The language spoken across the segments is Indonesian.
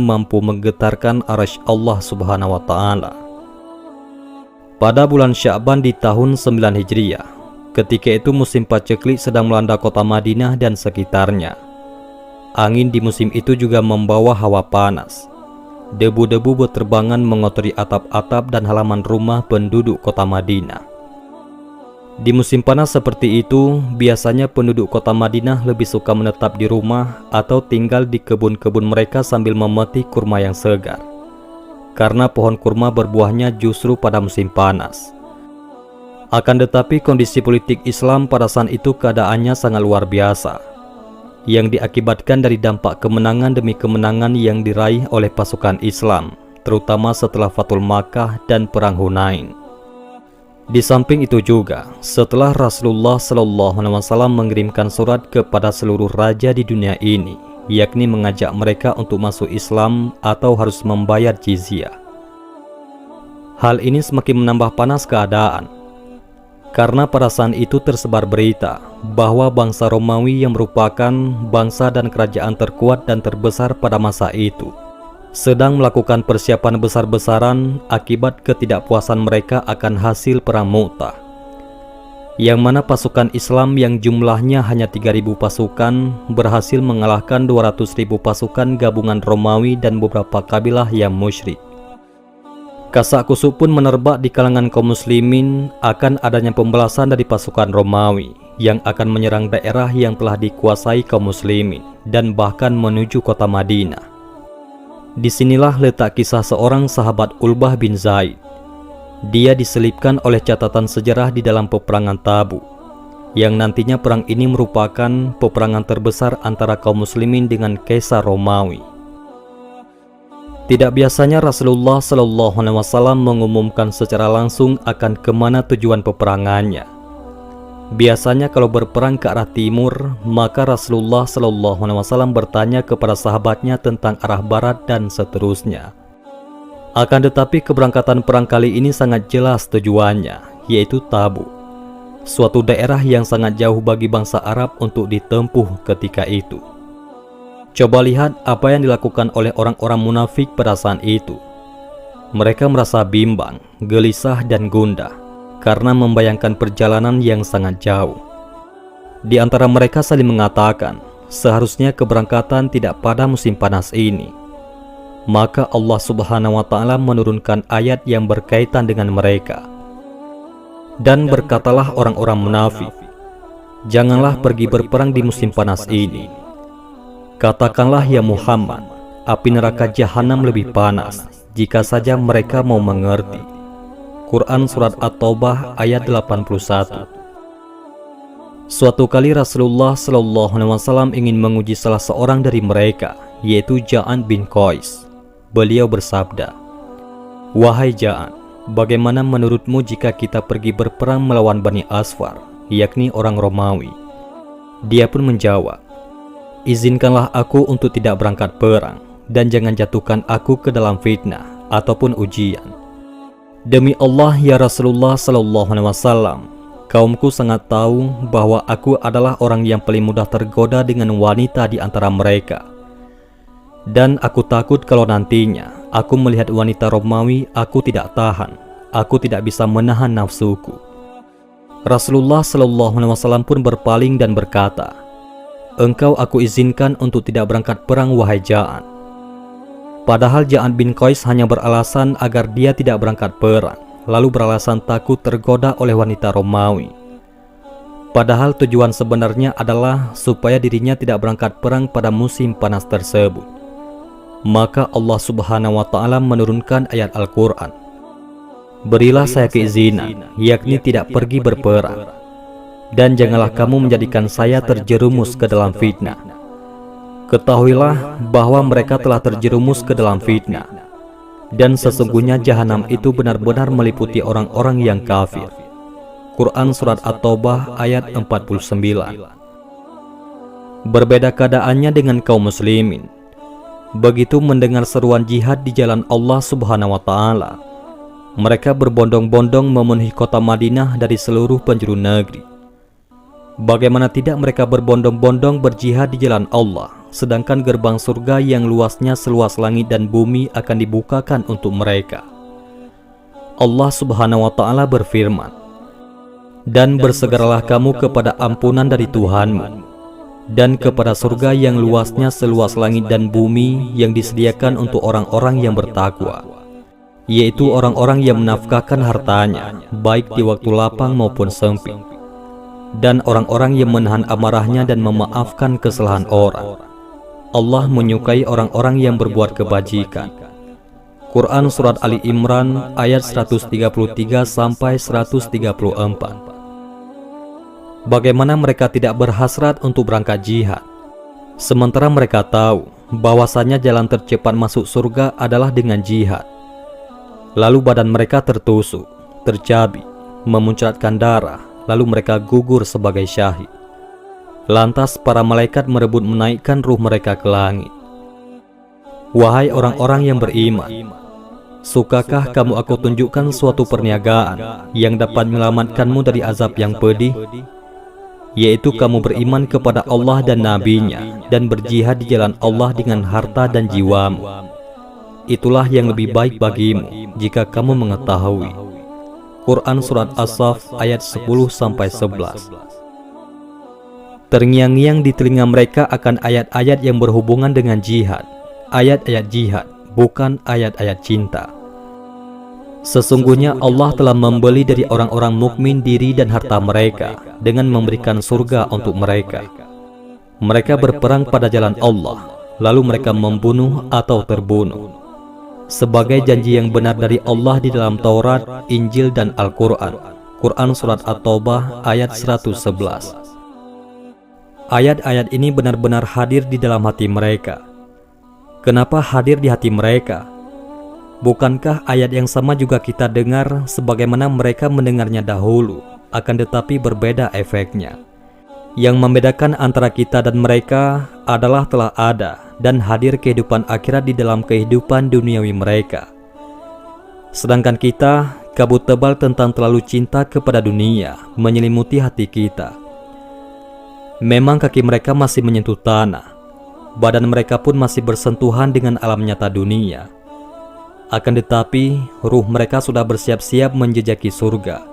mampu menggetarkan arsy Allah Subhanahu wa Ta'ala. Pada bulan Sya'ban di tahun 9 Hijriah, ketika itu musim paceklik sedang melanda kota Madinah dan sekitarnya. Angin di musim itu juga membawa hawa panas. Debu-debu berterbangan mengotori atap-atap dan halaman rumah penduduk kota Madinah. Di musim panas seperti itu, biasanya penduduk kota Madinah lebih suka menetap di rumah atau tinggal di kebun-kebun mereka sambil memetik kurma yang segar. Karena pohon kurma berbuahnya justru pada musim panas. Akan tetapi kondisi politik Islam pada saat itu keadaannya sangat luar biasa, yang diakibatkan dari dampak kemenangan demi kemenangan yang diraih oleh pasukan Islam, terutama setelah Fathul Makkah dan Perang Hunain. Di samping itu juga, setelah Rasulullah SAW mengirimkan surat kepada seluruh raja di dunia ini, yakni mengajak mereka untuk masuk Islam atau harus membayar jizyah. Hal ini semakin menambah panas keadaan, karena pada saat itu tersebar berita bahwa bangsa Romawi yang merupakan bangsa dan kerajaan terkuat dan terbesar pada masa itu sedang melakukan persiapan besar-besaran akibat ketidakpuasan mereka akan hasil perang Mu'tah, yang mana pasukan Islam yang jumlahnya hanya 3.000 pasukan berhasil mengalahkan 200.000 pasukan gabungan Romawi dan beberapa kabilah yang musyrik. Kasak kusuk pun menerbak di kalangan kaum muslimin akan adanya pembalasan dari pasukan Romawi yang akan menyerang daerah yang telah dikuasai kaum muslimin dan bahkan menuju kota Madinah. Disinilah letak kisah seorang sahabat Ulbah bin Zaid. Dia diselipkan oleh catatan sejarah di dalam peperangan Tabuk, yang nantinya perang ini merupakan peperangan terbesar antara kaum muslimin dengan Kaisar Romawi. Tidak biasanya Rasulullah SAW mengumumkan secara langsung akan kemana tujuan peperangannya. Biasanya kalau berperang ke arah timur, maka Rasulullah SAW bertanya kepada sahabatnya tentang arah barat dan seterusnya. Akan tetapi keberangkatan perang kali ini sangat jelas tujuannya, yaitu Tabuk, suatu daerah yang sangat jauh bagi bangsa Arab untuk ditempuh ketika itu. Coba lihat apa yang dilakukan oleh orang-orang munafik pada saat itu. Mereka merasa bimbang, gelisah dan gundah karena membayangkan perjalanan yang sangat jauh. Di antara mereka saling mengatakan, seharusnya keberangkatan tidak pada musim panas ini. Maka Allah Subhanahu wa Ta'ala menurunkan ayat yang berkaitan dengan mereka. Dan berkatalah orang-orang munafik, janganlah pergi berperang di musim panas ini. Katakanlah ya Muhammad, api neraka jahanam lebih panas, jika saja mereka mau mengerti. Quran Surat At-Taubah ayat 81. Suatu kali Rasulullah SAW ingin menguji salah seorang dari mereka, yaitu Ja'an bin Qais. Beliau bersabda, "Wahai Ja'an, bagaimana menurutmu jika kita pergi berperang melawan Bani Asfar, yakni orang Romawi?" Dia pun menjawab, "Izinkanlah aku untuk tidak berangkat perang, dan jangan jatuhkan aku ke dalam fitnah ataupun ujian. Demi Allah ya Rasulullah SAW, kaumku sangat tahu bahwa aku adalah orang yang paling mudah tergoda dengan wanita di antara mereka. Dan aku takut kalau nantinya aku melihat wanita Romawi, aku tidak tahan, aku tidak bisa menahan nafsuku." Rasulullah SAW pun berpaling dan berkata, "Engkau aku izinkan untuk tidak berangkat perang wahai Ja'an." Padahal Ja'an bin Qais hanya beralasan agar dia tidak berangkat perang, lalu beralasan takut tergoda oleh wanita Romawi. Padahal tujuan sebenarnya adalah supaya dirinya tidak berangkat perang pada musim panas tersebut. Maka Allah Subhanahu wa Ta'ala menurunkan ayat Al-Quran, "Berilah saya keizinan, yakni tidak pergi berperang, dan janganlah kamu menjadikan saya terjerumus ke dalam fitnah. Ketahuilah bahwa mereka telah terjerumus ke dalam fitnah, dan sesungguhnya jahanam itu benar-benar meliputi orang-orang yang kafir." Quran Surat At-Taubah ayat 49. Berbeda keadaannya dengan kaum muslimin. Begitu mendengar seruan jihad di jalan Allah Subhanahu wa Ta'ala, mereka berbondong-bondong memenuhi kota Madinah dari seluruh penjuru negeri. Bagaimana tidak mereka berbondong-bondong berjihad di jalan Allah, sedangkan gerbang surga yang luasnya seluas langit dan bumi akan dibukakan untuk mereka. Allah Subhanahu wa Ta'ala berfirman, "Dan bersegeralah kamu kepada ampunan dari Tuhanmu, dan kepada surga yang luasnya seluas langit dan bumi yang disediakan untuk orang-orang yang bertakwa, yaitu orang-orang yang menafkahkan hartanya, baik di waktu lapang maupun sempit, dan orang-orang yang menahan amarahnya dan memaafkan kesalahan orang. Allah menyukai orang-orang yang berbuat kebajikan." Quran Surat Ali Imran ayat 133 sampai 134. Bagaimana mereka tidak berhasrat untuk berangkat jihad, sementara mereka tahu bahwasanya jalan tercepat masuk surga adalah dengan jihad. Lalu badan mereka tertusuk, tercabik, memuncratkan darah, lalu mereka gugur sebagai syahid. Lantas para malaikat merebut menaikkan ruh mereka ke langit. Wahai orang-orang yang beriman, sukakah kamu aku tunjukkan suatu perniagaan yang dapat menyelamatkanmu dari azab yang pedih? Yaitu kamu beriman kepada Allah dan Nabi-Nya dan berjihad di jalan Allah dengan harta dan jiwamu. Itulah yang lebih baik bagimu jika kamu mengetahui. Quran Surat As-Saff ayat 10-11. Terngiang-ngiang di telinga mereka akan ayat-ayat yang berhubungan dengan jihad. Ayat-ayat jihad, bukan ayat-ayat cinta. Sesungguhnya Allah telah membeli dari orang-orang mukmin diri dan harta mereka dengan memberikan surga untuk mereka. Mereka berperang pada jalan Allah, lalu mereka membunuh atau terbunuh, sebagai janji yang benar dari Allah di dalam Taurat, Injil, dan Al-Quran. Quran Surat At-Taubah ayat 111. Ayat-ayat ini benar-benar hadir di dalam hati mereka. Kenapa hadir di hati mereka? Bukankah ayat yang sama juga kita dengar sebagaimana mereka mendengarnya dahulu, akan tetapi berbeda efeknya. Yang membedakan antara kita dan mereka adalah telah ada dan hadir kehidupan akhirat di dalam kehidupan duniawi mereka. Sedangkan kita, kabut tebal tentang terlalu cinta kepada dunia menyelimuti hati kita. Memang kaki mereka masih menyentuh tanah, badan mereka pun masih bersentuhan dengan alam nyata dunia. Akan tetapi, ruh mereka sudah bersiap-siap menjejaki surga.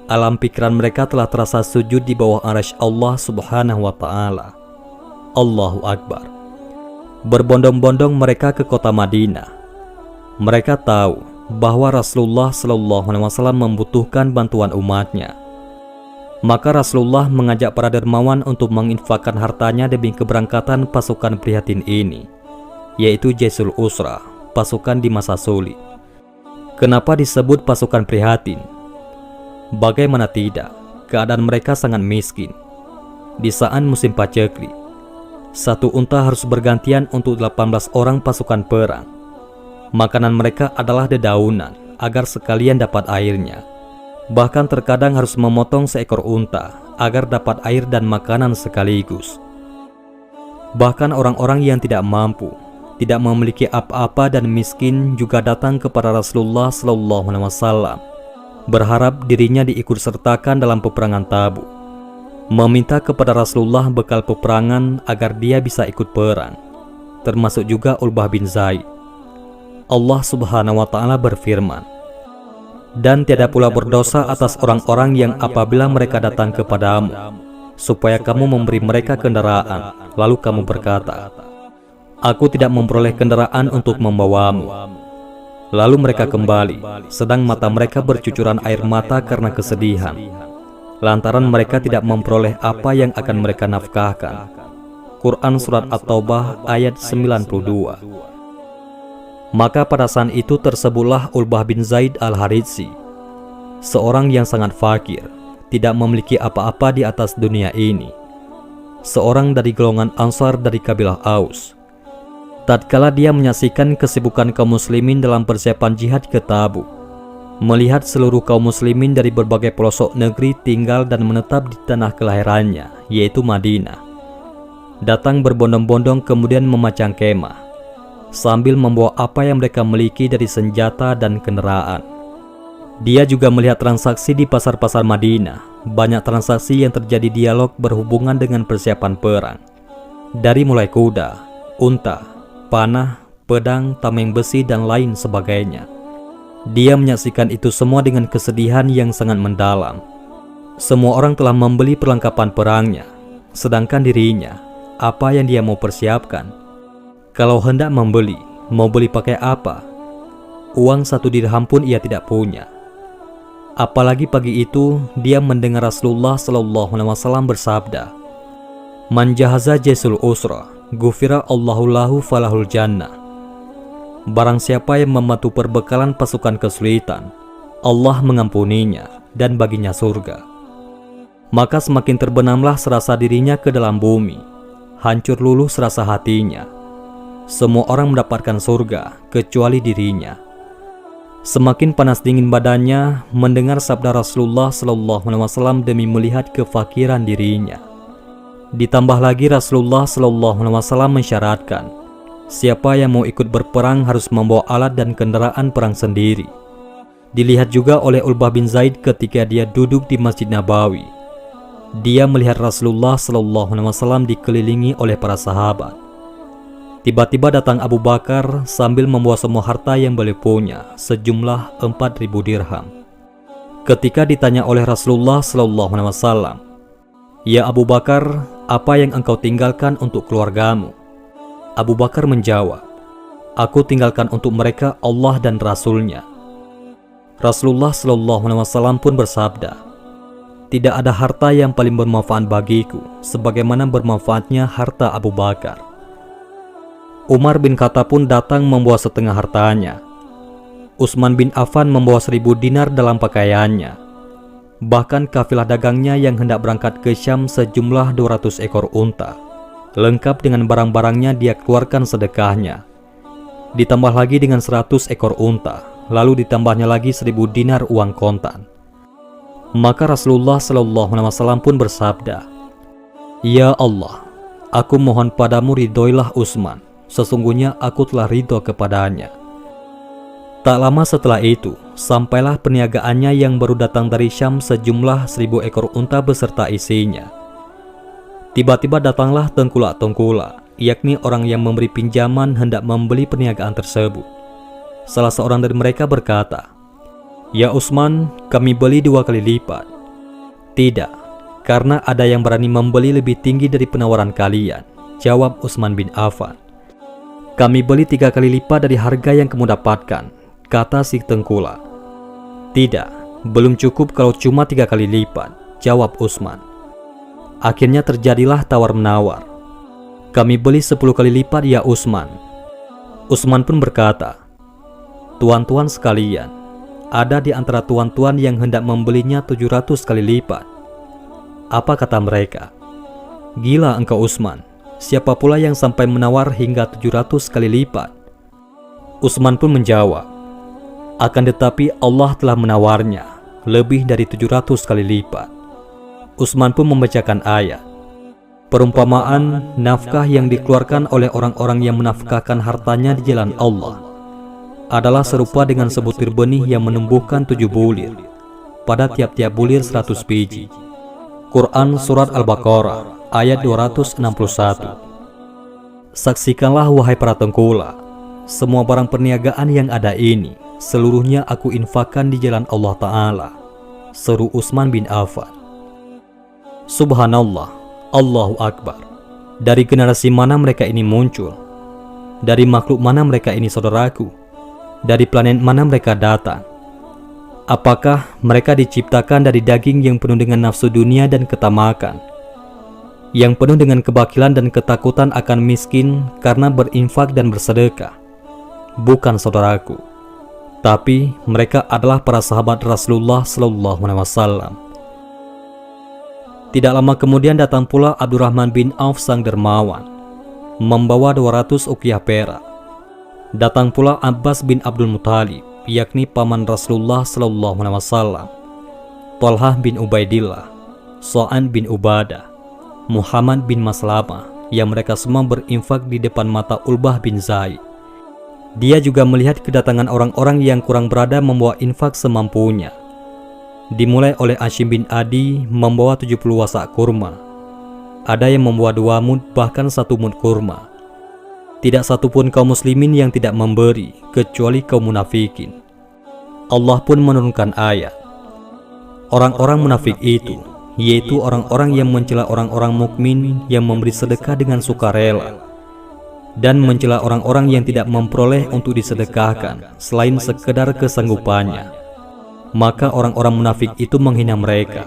Alam pikiran mereka telah terasa sujud di bawah arsy Allah Subhanahu wa Ta'ala. Allahu Akbar. Berbondong-bondong mereka ke kota Madinah. Mereka tahu bahwa Rasulullah SAW membutuhkan bantuan umatnya. Maka Rasulullah mengajak para dermawan untuk menginfakkan hartanya demi keberangkatan pasukan prihatin ini, yaitu Jaisul Usra, pasukan di masa sulit. Kenapa disebut pasukan prihatin? Bagaimana tidak, keadaan mereka sangat miskin. Di saat musim paceklik, satu unta harus bergantian untuk 18 orang pasukan perang. Makanan mereka adalah dedaunan agar sekalian dapat airnya. Bahkan terkadang harus memotong seekor unta agar dapat air dan makanan sekaligus. Bahkan orang-orang yang tidak mampu, tidak memiliki apa-apa dan miskin juga datang kepada Rasulullah SAW, berharap dirinya diikut sertakan dalam peperangan Tabuk, meminta kepada Rasulullah bekal peperangan agar dia bisa ikut perang, termasuk juga Ulbah bin Zaid. Allah Subhanahu wa Ta'ala berfirman, "Dan tiada pula berdosa atas orang-orang yang apabila mereka datang kepadamu, supaya kamu memberi mereka kendaraan, lalu kamu berkata, 'Aku tidak memperoleh kendaraan untuk membawamu.' Lalu mereka kembali, sedang mata mereka bercucuran air mata karena kesedihan, lantaran mereka tidak memperoleh apa yang akan mereka nafkahkan." Quran Surat At-Taubah ayat 92. Maka pada saat itu tersebutlah Ulbah bin Zaid al-Haritsi, seorang yang sangat fakir, tidak memiliki apa-apa di atas dunia ini, seorang dari golongan Ansar dari kabilah Aus. Tatkala dia menyaksikan kesibukan kaum muslimin dalam persiapan jihad ke Tabuk, melihat seluruh kaum muslimin dari berbagai pelosok negeri tinggal dan menetap di tanah kelahirannya, yaitu Madinah, datang berbondong-bondong kemudian memacang kemah, sambil membawa apa yang mereka miliki dari senjata dan kendaraan. Dia juga melihat transaksi di pasar-pasar Madinah, banyak transaksi yang terjadi dialog berhubungan dengan persiapan perang. dari mulai kuda, unta, panah, pedang, tameng besi, dan lain sebagainya. Dia menyaksikan itu semua dengan kesedihan yang sangat mendalam. Semua orang telah membeli perlengkapan perangnya, sedangkan dirinya, apa yang dia mau persiapkan? Kalau hendak membeli, mau beli pakai apa? Uang 1 dirham pun ia tidak punya. Apalagi pagi itu dia mendengar Rasulullah SAW bersabda, "Man jahaza jaisul usra, gufira Allahu lahu falahul jannah." Barang siapa yang membantu perbekalan pasukan kesulitan, Allah mengampuninya dan baginya surga. Maka semakin terbenamlah serasa dirinya ke dalam bumi, hancur luluh serasa hatinya. Semua orang mendapatkan surga kecuali dirinya. Semakin panas dingin badannya mendengar sabda Rasulullah SAW demi melihat kefakiran dirinya. Ditambah lagi Rasulullah SAW mensyaratkan, siapa yang mau ikut berperang harus membawa alat dan kendaraan perang sendiri. Dilihat juga oleh Ulbah bin Zaid ketika dia duduk di Masjid Nabawi. Dia melihat Rasulullah SAW dikelilingi oleh para sahabat. Tiba-tiba datang Abu Bakar sambil membawa semua harta yang beliau punya, sejumlah 4.000 dirham. Ketika ditanya oleh Rasulullah SAW, "Ya Abu Bakar, apa yang engkau tinggalkan untuk keluargamu?" Abu Bakar menjawab, "Aku tinggalkan untuk mereka Allah dan Rasul-Nya." Rasulullah SAW pun bersabda, "Tidak ada harta yang paling bermanfaat bagiku sebagaimana bermanfaatnya harta Abu Bakar." Umar bin Khattab pun datang membawa setengah hartanya. Utsman bin Affan membawa 1.000 dinar dalam pakaiannya. Bahkan kafilah dagangnya yang hendak berangkat ke Syam sejumlah 200 ekor unta, lengkap dengan barang-barangnya dia keluarkan sedekahnya. Ditambah lagi dengan 100 ekor unta, lalu ditambahnya lagi 1.000 dinar uang kontan. Maka Rasulullah SAW pun bersabda, "Ya Allah, aku mohon padamu ridhoilah Utsman. Sesungguhnya aku telah ridho kepadanya." Tak lama setelah itu, sampailah perniagaannya yang baru datang dari Syam sejumlah 1.000 ekor unta beserta isinya. Tiba-tiba datanglah tengkulak-tengkulak, yakni orang yang memberi pinjaman hendak membeli perniagaan tersebut. Salah seorang dari mereka berkata, "Ya Utsman, kami beli 2 kali lipat." "Tidak, karena ada yang berani membeli lebih tinggi dari penawaran kalian," jawab Utsman bin Affan. "Kami beli 3 kali lipat dari harga yang kamu dapatkan," kata si tengkulak. "Tidak, belum cukup kalau cuma 3 kali lipat," jawab Utsman. Akhirnya terjadilah tawar-menawar. "Kami beli 10 kali lipat ya Utsman." Utsman pun berkata, "Tuan-tuan sekalian, ada di antara tuan-tuan yang hendak membelinya 700 kali lipat." Apa kata mereka? "Gila engkau Utsman, siapa pula yang sampai menawar hingga 700 kali lipat?" Utsman pun menjawab, "Akan tetapi Allah telah menawarnya lebih dari 700 kali lipat." Utsman pun membacakan ayat, "Perumpamaan nafkah yang dikeluarkan oleh orang-orang yang menafkahkan hartanya di jalan Allah adalah serupa dengan sebutir benih yang menumbuhkan 7 bulir, pada tiap-tiap bulir 100 biji." Quran Surat Al-Baqarah ayat 261. Saksikanlah wahai para tengkulak, semua barang perniagaan yang ada ini seluruhnya aku infakkan di jalan Allah Ta'ala, seru Utsman bin Affan. Subhanallah, Allahu Akbar. Dari generasi mana mereka ini muncul? Dari makhluk mana mereka ini saudaraku? Dari planet mana mereka datang? Apakah mereka diciptakan dari daging yang penuh dengan nafsu dunia dan ketamakan, yang penuh dengan kebakilan dan ketakutan akan miskin karena berinfak dan bersedekah? Bukan saudaraku, tapi mereka adalah para sahabat Rasulullah SAW. Tidak lama kemudian datang pula Abdurrahman bin Auf sang dermawan, membawa 200 uqiyah perak. Datang pula Abbas bin Abdul Muthalib, yakni paman Rasulullah SAW, Talhah bin Ubaidillah, Sa'an bin Ubadah, Muhammad bin Maslamah, yang mereka semua berinfak di depan mata Ulbah bin Zaid. Dia juga melihat kedatangan orang-orang yang kurang berada membawa infak semampunya. Dimulai oleh Hashim bin Adi membawa 70 wasak kurma, ada yang membawa 2 mud bahkan 1 mud kurma. Tidak satupun kaum muslimin yang tidak memberi kecuali kaum munafikin. Allah pun menurunkan ayat. Orang-orang munafik itu, yaitu orang-orang yang mencela orang-orang mukmin yang memberi sedekah dengan sukarela, dan mencela orang-orang yang tidak memperoleh untuk disedekahkan selain sekedar kesanggupannya. Maka orang-orang munafik itu menghina mereka.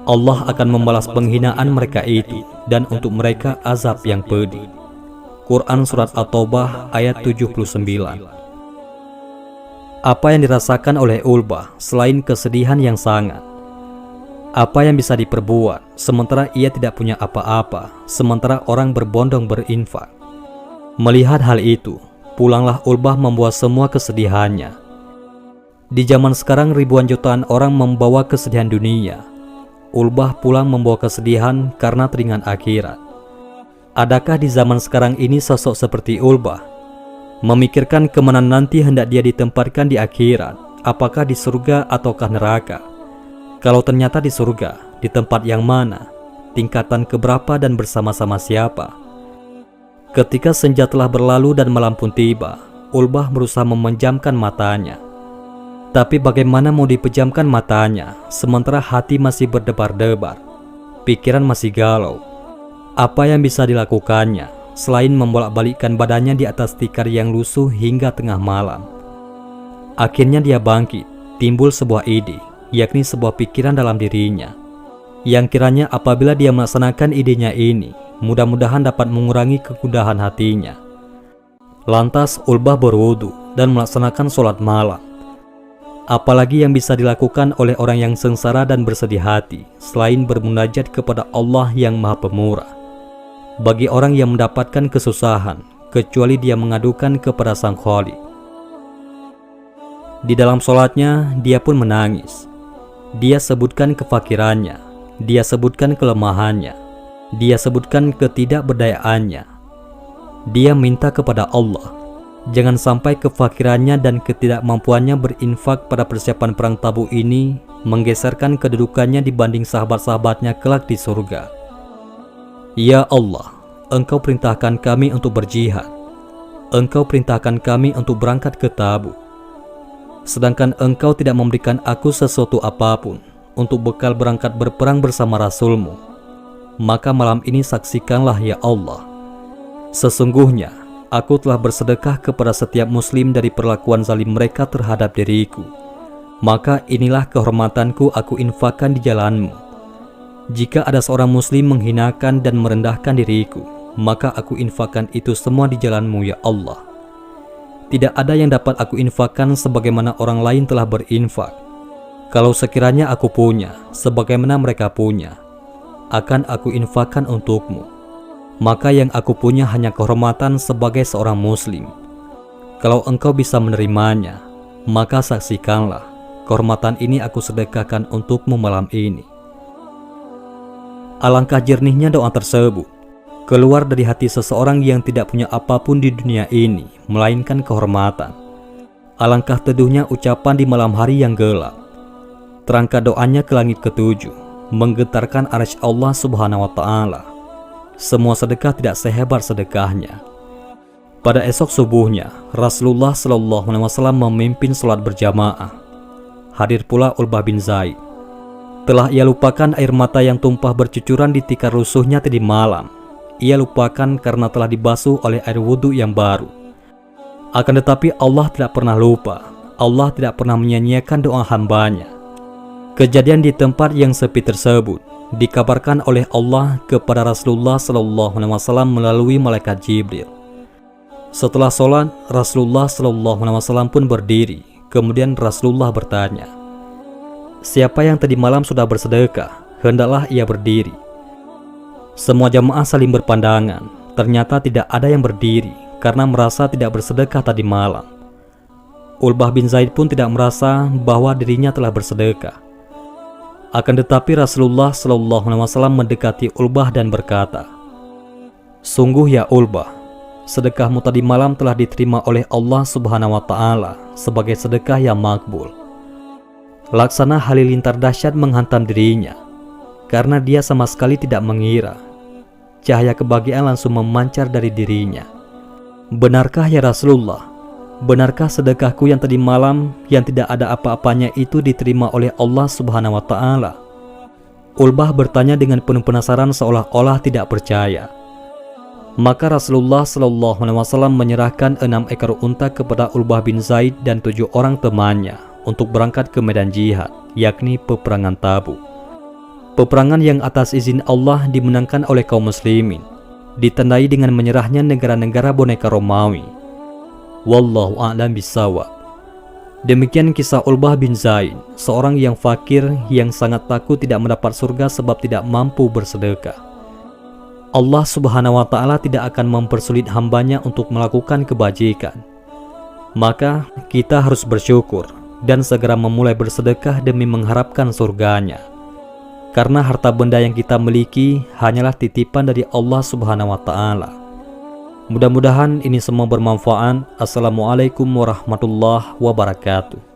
Allah akan membalas penghinaan mereka itu, dan untuk mereka azab yang pedih. Quran Surat At-Taubah ayat 79. Apa yang dirasakan oleh Ulbah selain kesedihan yang sangat? Apa yang bisa diperbuat sementara ia tidak punya apa-apa, sementara orang berbondong berinfak? Melihat hal itu, pulanglah Ulbah membawa semua kesedihannya. Di zaman sekarang ribuan jutaan orang membawa kesedihan dunia. Ulbah pulang membawa kesedihan karena teringat akhirat. Adakah di zaman sekarang ini sosok seperti Ulbah memikirkan kemana nanti hendak dia ditempatkan di akhirat, apakah di surga ataukah neraka? Kalau ternyata di surga, di tempat yang mana, tingkatan keberapa dan bersama-sama siapa? Ketika senja telah berlalu dan malam pun tiba, Ulbah berusaha memejamkan matanya. Tapi bagaimana mau dipejamkan matanya sementara hati masih berdebar-debar, pikiran masih galau? Apa yang bisa dilakukannya selain membolak-balikkan badannya di atas tikar yang lusuh hingga tengah malam? Akhirnya dia bangkit, timbul sebuah ide, yakni sebuah pikiran dalam dirinya, yang kiranya apabila dia melaksanakan idenya ini, mudah-mudahan dapat mengurangi kegundahan hatinya. Lantas Ulbah berwudu dan melaksanakan sholat malam. Apalagi yang bisa dilakukan oleh orang yang sengsara dan bersedih hati selain bermunajat kepada Allah yang Maha Pemurah? Bagi orang yang mendapatkan kesusahan, kecuali dia mengadukan kepada Sang Khalik. Di dalam sholatnya, dia pun menangis. Dia sebutkan kefakirannya, dia sebutkan kelemahannya, dia sebutkan ketidakberdayaannya. Dia minta kepada Allah, jangan sampai kefakirannya dan ketidakmampuannya berinfak pada persiapan perang Tabuk ini menggeserkan kedudukannya dibanding sahabat-sahabatnya kelak di surga. Ya Allah, Engkau perintahkan kami untuk berjihad. Engkau perintahkan kami untuk berangkat ke Tabuk. Sedangkan Engkau tidak memberikan aku sesuatu apapun untuk bekal berangkat berperang bersama Rasul-Mu. Maka malam ini saksikanlah ya Allah. Sesungguhnya aku telah bersedekah kepada setiap muslim dari perlakuan zalim mereka terhadap diriku. Maka inilah kehormatanku aku infakkan di jalan-Mu. Jika ada seorang muslim menghinakan dan merendahkan diriku, maka aku infakkan itu semua di jalan-Mu ya Allah. Tidak ada yang dapat aku infakkan sebagaimana orang lain telah berinfak. Kalau sekiranya aku punya sebagaimana mereka punya, akan aku infakkan untuk-Mu. Maka yang aku punya hanya kehormatan sebagai seorang muslim. Kalau Engkau bisa menerimanya, maka saksikanlah kehormatan ini aku sedekahkan untuk-Mu malam ini. Alangkah jernihnya doa tersebut, keluar dari hati seseorang yang tidak punya apapun di dunia ini melainkan kehormatan. Alangkah teduhnya ucapan di malam hari yang gelap. Terangkat doanya ke langit ketujuh, menggetarkan arsy Allah Subhanahu wa Ta'ala. Semua sedekah tidak sehebat sedekahnya. Pada esok subuhnya, Rasulullah SAW memimpin sholat berjamaah. Hadir pula Ulbah bin Zaid. Telah ia lupakan air mata yang tumpah bercucuran di tikar rusuhnya tadi malam. Ia lupakan karena telah dibasuh oleh air wudhu yang baru. Akan tetapi Allah tidak pernah lupa. Allah tidak pernah menyia-nyiakan doa hambanya. Kejadian di tempat yang sepi tersebut dikabarkan oleh Allah kepada Rasulullah SAW melalui malaikat Jibril. Setelah sholat, Rasulullah SAW pun berdiri. Kemudian Rasulullah bertanya, siapa yang tadi malam sudah bersedekah, hendaklah ia berdiri. Semua jamaah saling berpandangan. Ternyata tidak ada yang berdiri karena merasa tidak bersedekah tadi malam. Ulbah bin Zaid pun tidak merasa bahwa dirinya telah bersedekah. Akan tetapi Rasulullah SAW mendekati Ulbah dan berkata, sungguh ya Ulbah, sedekahmu tadi malam telah diterima oleh Allah Subhanahu wa Ta'ala sebagai sedekah yang makbul. Laksana halilintar dahsyat menghantam dirinya, karena dia sama sekali tidak mengira cahaya kebahagiaan langsung memancar dari dirinya. "Benarkah ya Rasulullah? Benarkah sedekahku yang tadi malam yang tidak ada apa-apanya itu diterima oleh Allah Subhanahu wa Ta'ala?" Ulbah bertanya dengan penuh penasaran seolah-olah tidak percaya. Maka Rasulullah SAW menyerahkan 6 ekor unta kepada Ulbah bin Zaid dan 7 orang temannya untuk berangkat ke medan jihad, yakni peperangan Tabuk. Peperangan yang atas izin Allah dimenangkan oleh kaum muslimin, ditandai dengan menyerahnya negara-negara boneka Romawi. Wallahu a'lam bishawab. Demikian kisah Ulbah bin Zaid, seorang yang fakir yang sangat takut tidak mendapat surga sebab tidak mampu bersedekah. Allah Subhanahu wa Ta'ala tidak akan mempersulit hambanya untuk melakukan kebajikan. Maka kita harus bersyukur dan segera memulai bersedekah demi mengharapkan surganya. Karena harta benda yang kita miliki hanyalah titipan dari Allah Subhanahu wa Ta'ala. Mudah-mudahan ini semua bermanfaat. Assalamualaikum warahmatullahi wabarakatuh.